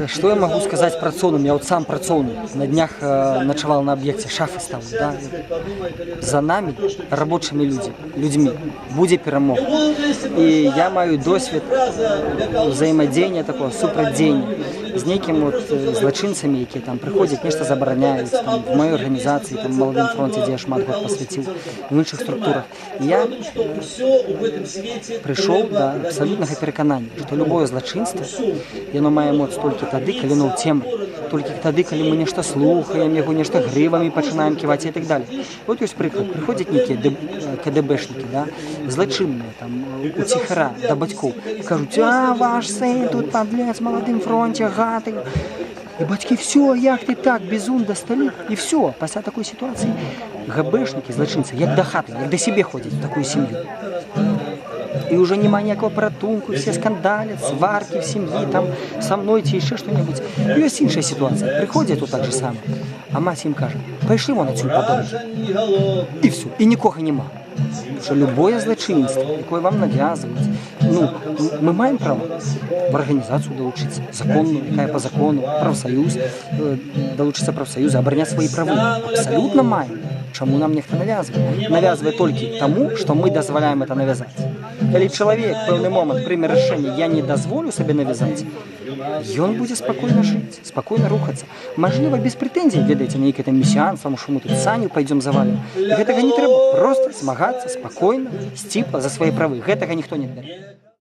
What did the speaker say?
Что я могу сказать працоўным? Я вот сам працоўны. На днях ночевал на объекте, шафы ставил. Да? За нами, рабочими людьми, будет перемог. И я маю досвід взаимодействия такого, супрадзеяння з неким вот злочинцами, які там приходять, нечто забороняють, там, в моей организации, там, в Молодым фронте, где я шмат год посвятил, в інших структурах. И я пришел до абсолютного переконання, что любое злочинство, оно мае моц толькі тады, калі оно ў цемры, толькі тады, калі мы нешта слухаем, яго нешта грывамі пачынаем ківаць і так далее. Вот ёсць прыклад. Прыходзяць некія КДБшнікі, да, злачынныя, там, уціхара да бацькоў, кажуць: а ваш сын тут подлец в Молодым фронте, гады. И батьки: все, як ты так, безум достали. И все, пасля такой ситуации ГБшники, злочинцы, як до хаты, як до себе ходят в такую семью. И уже нема ніякого порятунку, все скандалят, сварки в семье, там, со мной, ці еще что-нибудь. И есть іншая ситуация. Приходят вот так же самое, а мать им каже: пошли вон отсюда подальше. И все, и никого нема. Потому что любое злочинство, якое вам навязывают, ну, мы маем право в организацию долучиться, законную, якая по закону, профсоюз, долучиться профсоюзу, оборонять свои права. Абсолютно маем. Чему нам нехто навязывает? Навязывает только тому, что мы дозволяем это навязать. Если человек в певний момент прийме решение: я не дозволю себе навязать, и он будет спокойно жить, спокойно рухаться. Можливо, без претензий, ведаете, на якое-то мессианство, что мы тут Саню пойдем завалим. Гэтага не треба. Просто змагаться спокойно, стипла за свои права. Гэтага никто не берет.